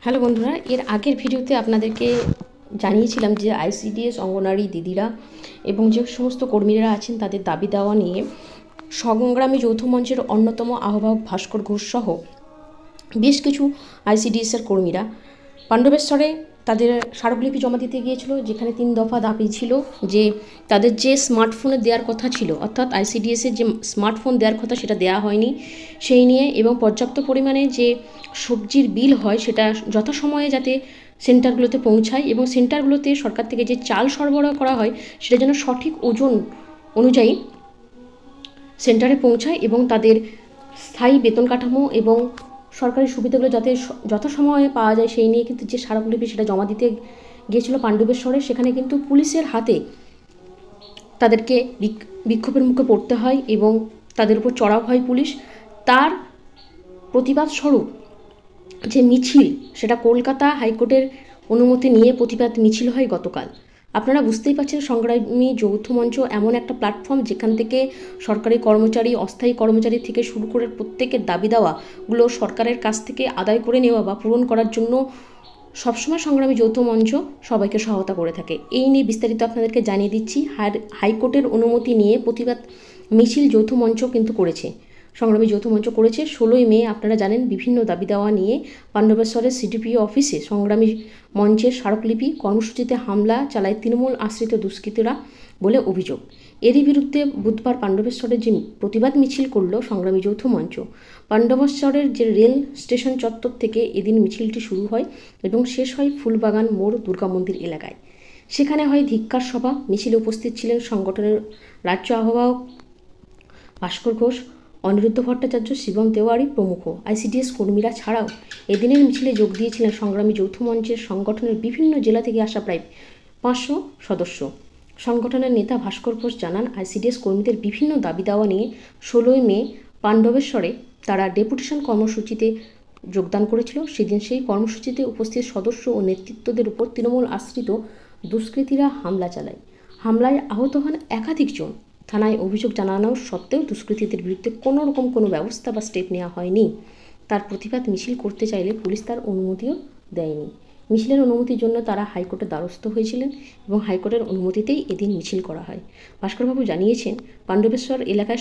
Hello বন্ধুরা, এর আগের ভিডিওতে আপনাদেরকে জানিয়েছিলাম যে আইসিডিএস অঙ্গনারী দিদিরা এবং যে সমস্ত কর্মীরা আছেন তাদের দাবি দেওয়া নিয়ে সংগ্রামী যৌথ মঞ্চের অন্যতম আহ্বায়ক ভাস্কর ঘোষ সহ বেশ কিছু আইসিডিএসের কর্মীরা পাণ্ডবেশ্বরে তাদের স্মারকলিপি জমা দিতে গিয়েছিল, যেখানে 3 দফা দাবি ছিল যে তাদের যে স্মার্টফোনে দেওয়ার কথা ছিল, অর্থাৎ আইসিডিএসের যে স্মার্টফোন দেওয়ার কথা সেটা দেওয়া হয়নি সেই নিয়ে, এবং পর্যাপ্ত পরিমাণে যে সবজির বিল হয় সেটা যথাসময়ে যাতে সেন্টারগুলোতে পৌঁছায়, এবং সেন্টারগুলোতে সরকার থেকে যে চাল সরবরাহ করা হয় সেটা যেন সঠিক ওজন অনুযায়ী সেন্টারে পৌঁছায়, এবং তাদের স্থায়ী বেতন কাঠামো এবং সরকারি সুবিধাগুলো যাতে যথাসময়ে পাওয়া যায় সেই নিয়ে কিন্তু যে স্মারকলিপি সেটা জমা দিতে গিয়েছিল পাণ্ডবেশ্বরে। সেখানে কিন্তু পুলিশের হাতে তাদেরকে বিক্ষোভের মুখে পড়তে হয় এবং তাদের উপর চড়াও হয় পুলিশ। তার প্রতিবাদ স্বরূপ যে মিছিল, সেটা কলকাতা হাইকোর্টের অনুমতি নিয়ে প্রতিবাদ মিছিল হয় গতকাল। আপনারা বুঝতেই পারছেন, সংগ্রামী যৌথ মঞ্চ এমন একটা প্ল্যাটফর্ম যেখান থেকে সরকারি কর্মচারী, অস্থায়ী কর্মচারী থেকে শুরু করে প্রত্যেকের দাবি দেওয়াগুলো সরকারের কাছ থেকে আদায় করে নেওয়া বা পূরণ করার জন্য সবসময় সংগ্রামী যৌথ মঞ্চ সবাইকে সহায়তা করে থাকে। এই নিয়ে বিস্তারিত আপনাদেরকে জানিয়ে দিচ্ছি। হাইকোর্টের অনুমতি নিয়ে প্রতিবাদ মিছিল যৌথ মঞ্চ কিন্তু করেছে, সংগ্রামী যৌথ মঞ্চ করেছে। 16ই মে আপনারা জানেন বিভিন্ন দাবি দেওয়া নিয়ে পাণ্ডবেশ্বরের সিডিপিও অফিসে সংগ্রামী মঞ্চের স্মারকলিপি কর্মসূচিতে হামলা চালায় তৃণমূল আশ্রিত দুষ্কৃতীরা বলে অভিযোগ। এরই বিরুদ্ধে বুধবার পাণ্ডবেশ্বরের যে প্রতিবাদ মিছিল করল সংগ্রামী যৌথ মঞ্চ, পাণ্ডবেশ্বরের যে রেল স্টেশন চত্বর থেকে এদিন মিছিলটি শুরু হয় এবং শেষ হয় ফুলবাগান মোড় দুর্গা মন্দির এলাকায়। সেখানে হয় ধিক্কার সভা। মিছিলে উপস্থিত ছিলেন সংগঠনের রাজ্য আহ্বায়ক ভাস্কর ঘোষ, অনিরুদ্ধ ভট্টাচার্য, শিবম তেওয়ারি প্রমুখ। আইসিডিএস কর্মীরা ছাড়াও এদিনের মিছিলে যোগ দিয়েছিলেন সংগ্রামী যৌথ মঞ্চের সংগঠনের বিভিন্ন জেলা থেকে আসা প্রায় 500 সদস্য। সংগঠনের নেতা ভাস্কর ঘোষ জানান, আইসিডিএস কর্মীদের বিভিন্ন দাবি দেওয়া নিয়ে 16ই মে পাণ্ডবেশ্বরে তারা ডেপুটেশন কর্মসূচিতে যোগদান করেছিল। সেদিন সেই কর্মসূচিতে উপস্থিত সদস্য ও নেতৃত্বদের উপর তৃণমূল আশ্রিত দুষ্কৃতীরা হামলা চালায়। হামলায় আহত হন একাধিক জন। থানায় অভিযোগ জানানো সত্ত্বেও দুষ্কৃতীদের বিরুদ্ধে কোনো ব্যবস্থা বা স্টেপ নেওয়া হয়নি। তার প্রতিবাদ মিছিল করতে চাইলে পুলিশ তার অনুমতিও দেয়নি। মিছিলের অনুমতির জন্য তারা হাইকোর্টের দ্বারস্থ হয়েছিলেন এবং হাইকোর্টের অনুমতিতেই এদিন মিছিল করা হয়। ভাস্করবাবু জানিয়েছেন, পাণ্ডবেশ্বর এলাকায়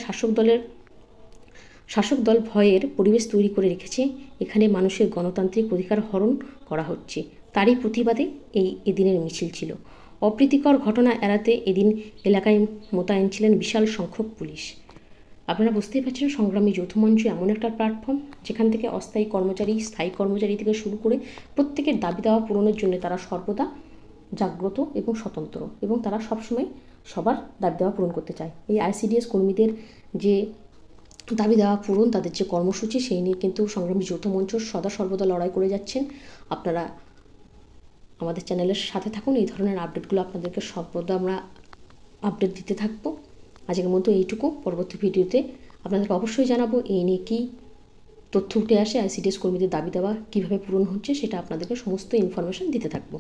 শাসক দল ভয়ের পরিবেশ তৈরি করে রেখেছে। এখানে মানুষের গণতান্ত্রিক অধিকার হরণ করা হচ্ছে। তারই প্রতিবাদে এদিনের মিছিল ছিল। অপ্রীতিকর ঘটনা এড়াতে এদিন এলাকায় মোতায়েন ছিলেন বিশাল সংখ্যক পুলিশ। আপনারা বুঝতেই পারছেন, সংগ্রামী যৌথ মঞ্চ এমন একটা প্ল্যাটফর্ম যেখান থেকে অস্থায়ী কর্মচারী, স্থায়ী কর্মচারী থেকে শুরু করে প্রত্যেকের দাবি দেওয়া পূরণের জন্য তারা সর্বদা জাগ্রত এবং স্বতন্ত্র, এবং তারা সবসময় সবার দাবি দেওয়া পূরণ করতে চায়। এই আইসিডিএস কর্মীদের যে দাবি দেওয়া পূরণ, তাদের যে কর্মসূচি, সেই নিয়ে কিন্তু সংগ্রামী যৌথ মঞ্চ সর্বদা লড়াই করে যাচ্ছেন। আপনারা আমাদের চ্যানেলের সাথে থাকুন, এই ধরনের আপডেটগুলো আপনাদেরকে সর্বদা আমরা আপডেট দিতে থাকবো। আজকের মতো এইটুকু। পরবর্তী ভিডিওতে আপনাদেরকে অবশ্যই জানাবো এই নিয়ে কী তথ্য উঠে আসে, আইসিডিএস কর্মীদের দাবি দেওয়া কীভাবে পূরণ হচ্ছে, সেটা আপনাদেরকে সমস্ত ইনফরমেশন দিতে থাকবো।